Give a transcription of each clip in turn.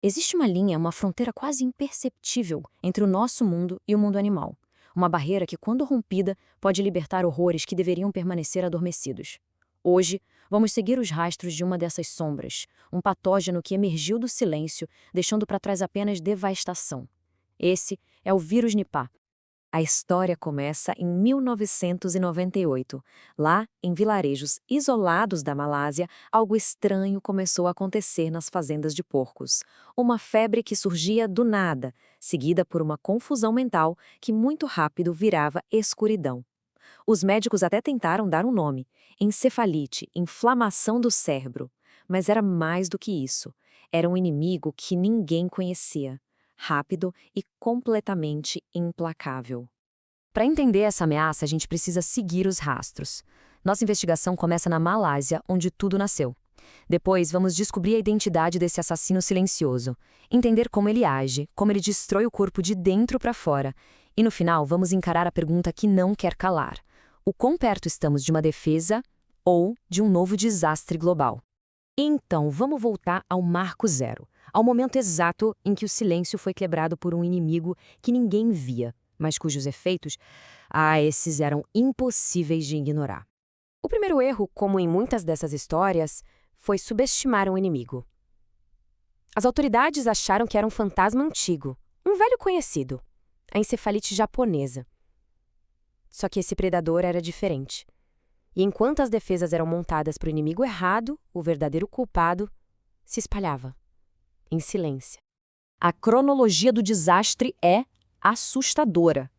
Existe uma linha, uma fronteira quase imperceptível entre o nosso mundo e o mundo animal. Uma barreira que, quando rompida, pode libertar horrores que deveriam permanecer adormecidos. Hoje, vamos seguir os rastros de uma dessas sombras, um patógeno que emergiu do silêncio, deixando para trás apenas devastação. Esse é o vírus Nipah. A história começa em 1998. Lá, em vilarejos isolados da Malásia, algo estranho começou a acontecer nas fazendas de porcos. Uma febre que surgia do nada, seguida por uma confusão mental que muito rápido virava escuridão. Os médicos até tentaram dar um nome: encefalite, inflamação do cérebro. Mas era mais do que isso. Era um inimigo que ninguém conhecia. Rápido e completamente implacável. Para entender essa ameaça, a gente precisa seguir os rastros. Nossa investigação começa na Malásia, onde tudo nasceu. Depois, vamos descobrir a identidade desse assassino silencioso, entender como ele age, como ele destrói o corpo de dentro para fora. E no final, vamos encarar a pergunta que não quer calar: o quão perto estamos de uma defesa ou de um novo desastre global? Então, vamos voltar ao marco zero, ao momento exato em que o silêncio foi quebrado por um inimigo que ninguém via, mas cujos efeitos, esses eram impossíveis de ignorar. O primeiro erro, como em muitas dessas histórias, foi subestimar um inimigo. As autoridades acharam que era um fantasma antigo, um velho conhecido, a encefalite japonesa. Só que esse predador era diferente. E enquanto as defesas eram montadas para o inimigo errado, o verdadeiro culpado se espalhava, em silêncio. A cronologia do desastre é assustadora.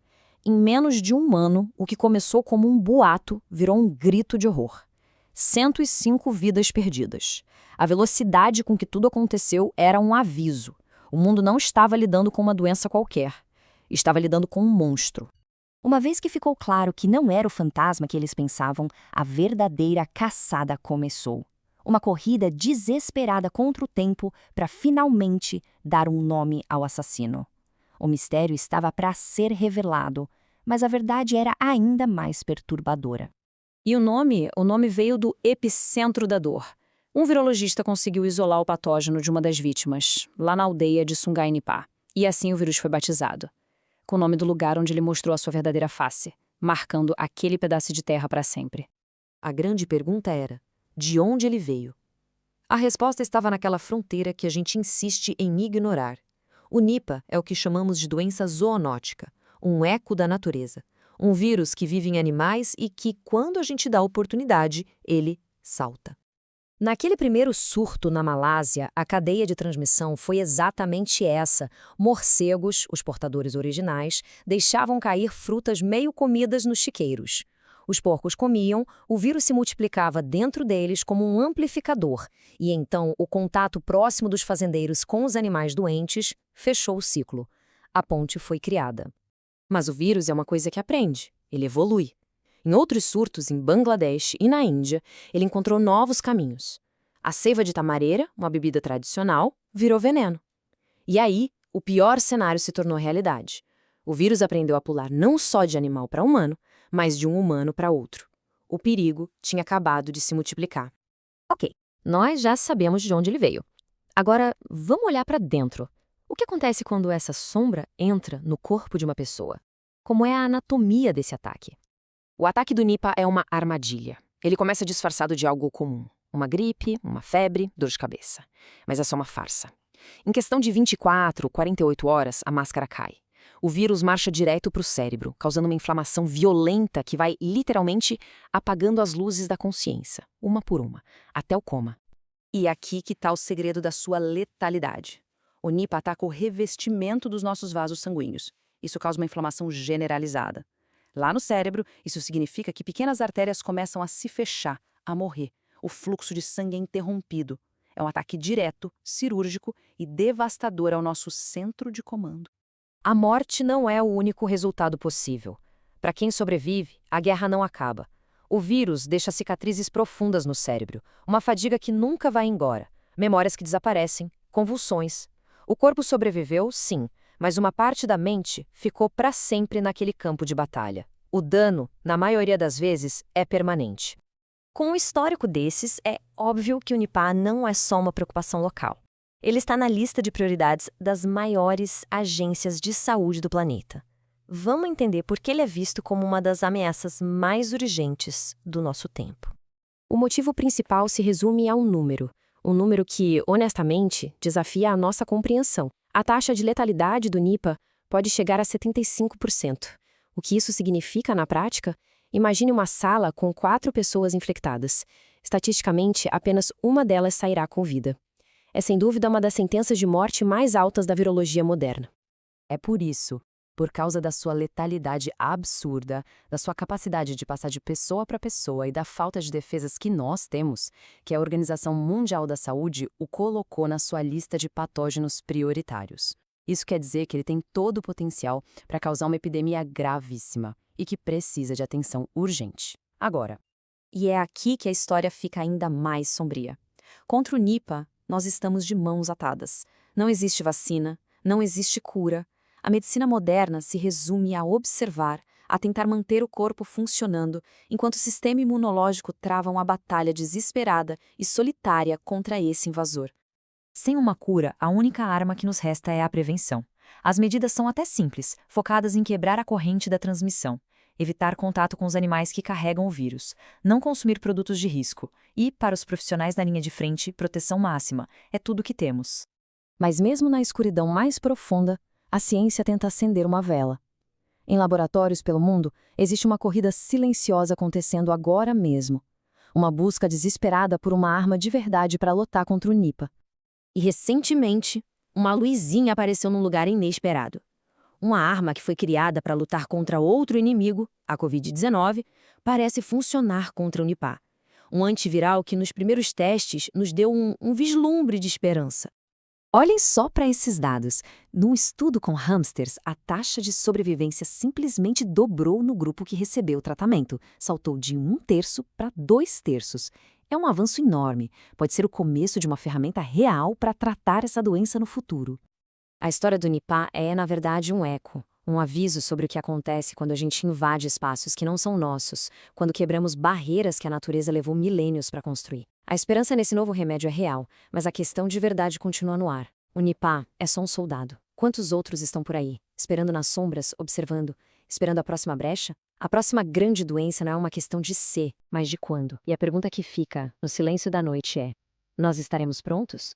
Em menos de um ano, o que começou como um boato virou um grito de horror. 105 vidas perdidas. A velocidade com que tudo aconteceu era um aviso. O mundo não estava lidando com uma doença qualquer. Estava lidando com um monstro. Uma vez que ficou claro que não era o fantasma que eles pensavam, a verdadeira caçada começou. Uma corrida desesperada contra o tempo para finalmente dar um nome ao assassino. O mistério estava para ser revelado, mas a verdade era ainda mais perturbadora. E o nome veio do epicentro da dor. Um virologista conseguiu isolar o patógeno de uma das vítimas, lá na aldeia de Sungai Nipah. E assim o vírus foi batizado, com o nome do lugar onde ele mostrou a sua verdadeira face, marcando aquele pedaço de terra para sempre. A grande pergunta era: de onde ele veio? A resposta estava naquela fronteira que a gente insiste em ignorar. O Nipah é o que chamamos de doença zoonótica, um eco da natureza. Um vírus que vive em animais e que, quando a gente dá a oportunidade, ele salta. Naquele primeiro surto na Malásia, a cadeia de transmissão foi exatamente essa. Morcegos, os portadores originais, deixavam cair frutas meio comidas nos chiqueiros. Os porcos comiam, o vírus se multiplicava dentro deles como um amplificador, e então o contato próximo dos fazendeiros com os animais doentes fechou o ciclo. A ponte foi criada. Mas o vírus é uma coisa que aprende, ele evolui. Em outros surtos, em Bangladesh e na Índia, ele encontrou novos caminhos. A seiva de tamareira, uma bebida tradicional, virou veneno. E aí, o pior cenário se tornou realidade. O vírus aprendeu a pular não só de animal para humano, mas de um humano para outro. O perigo tinha acabado de se multiplicar. Ok, nós já sabemos de onde ele veio. Agora, vamos olhar para dentro. O que acontece quando essa sombra entra no corpo de uma pessoa? Como é a anatomia desse ataque? O ataque do Nipah é uma armadilha. Ele começa disfarçado de algo comum. Uma gripe, uma febre, dor de cabeça. Mas é só uma farsa. Em questão de 24, 48 horas, a máscara cai. O vírus marcha direto para o cérebro, causando uma inflamação violenta que vai, literalmente, apagando as luzes da consciência, uma por uma, até o coma. E é aqui que está o segredo da sua letalidade. O Nipah ataca o revestimento dos nossos vasos sanguíneos. Isso causa uma inflamação generalizada. Lá no cérebro, isso significa que pequenas artérias começam a se fechar, a morrer. O fluxo de sangue é interrompido. É um ataque direto, cirúrgico e devastador ao nosso centro de comando. A morte não é o único resultado possível. Para quem sobrevive, a guerra não acaba. O vírus deixa cicatrizes profundas no cérebro, uma fadiga que nunca vai embora, memórias que desaparecem, convulsões. O corpo sobreviveu, sim, mas uma parte da mente ficou para sempre naquele campo de batalha. O dano, na maioria das vezes, é permanente. Com um histórico desses, é óbvio que o Nipah não é só uma preocupação local. Ele está na lista de prioridades das maiores agências de saúde do planeta. Vamos entender por que ele é visto como uma das ameaças mais urgentes do nosso tempo. O motivo principal se resume a um número que, honestamente, desafia a nossa compreensão. A taxa de letalidade do Nipah pode chegar a 75%. O que isso significa na prática? Imagine uma sala com 4 pessoas infectadas. Estatisticamente, apenas uma delas sairá com vida. É sem dúvida uma das sentenças de morte mais altas da virologia moderna. É por isso, por causa da sua letalidade absurda, da sua capacidade de passar de pessoa para pessoa e da falta de defesas que nós temos, que a Organização Mundial da Saúde o colocou na sua lista de patógenos prioritários. Isso quer dizer que ele tem todo o potencial para causar uma epidemia gravíssima e que precisa de atenção urgente. Agora, E é aqui que a história fica ainda mais sombria. Contra o Nipah, nós estamos de mãos atadas. Não existe vacina, não existe cura. A medicina moderna se resume a observar, a tentar manter o corpo funcionando, enquanto o sistema imunológico trava uma batalha desesperada e solitária contra esse invasor. Sem uma cura, a única arma que nos resta é a prevenção. As medidas são até simples, focadas em quebrar a corrente da transmissão, evitar contato com os animais que carregam o vírus, não consumir produtos de risco e, para os profissionais da linha de frente, proteção máxima. É tudo o que temos. Mas mesmo na escuridão mais profunda, a ciência tenta acender uma vela. Em laboratórios pelo mundo, existe uma corrida silenciosa acontecendo agora mesmo. Uma busca desesperada por uma arma de verdade para lutar contra o Nipah. E recentemente, uma luzinha apareceu num lugar inesperado. Uma arma que foi criada para lutar contra outro inimigo, a Covid-19, parece funcionar contra o Nipah. Um antiviral que nos primeiros testes nos deu um vislumbre de esperança. Olhem só para esses dados. Num estudo com hamsters, a taxa de sobrevivência simplesmente dobrou no grupo que recebeu o tratamento. Saltou de 1/3 para 2/3. É um avanço enorme. Pode ser o começo de uma ferramenta real para tratar essa doença no futuro. A história do Nipah é, na verdade, um eco. Um aviso sobre o que acontece quando a gente invade espaços que não são nossos, quando quebramos barreiras que a natureza levou milênios para construir. A esperança nesse novo remédio é real, mas a questão de verdade continua no ar. O Nipah é só um soldado. Quantos outros estão por aí, esperando nas sombras, observando, esperando a próxima brecha? A próxima grande doença não é uma questão de se, mas de quando. E a pergunta que fica, no silêncio da noite é: nós estaremos prontos?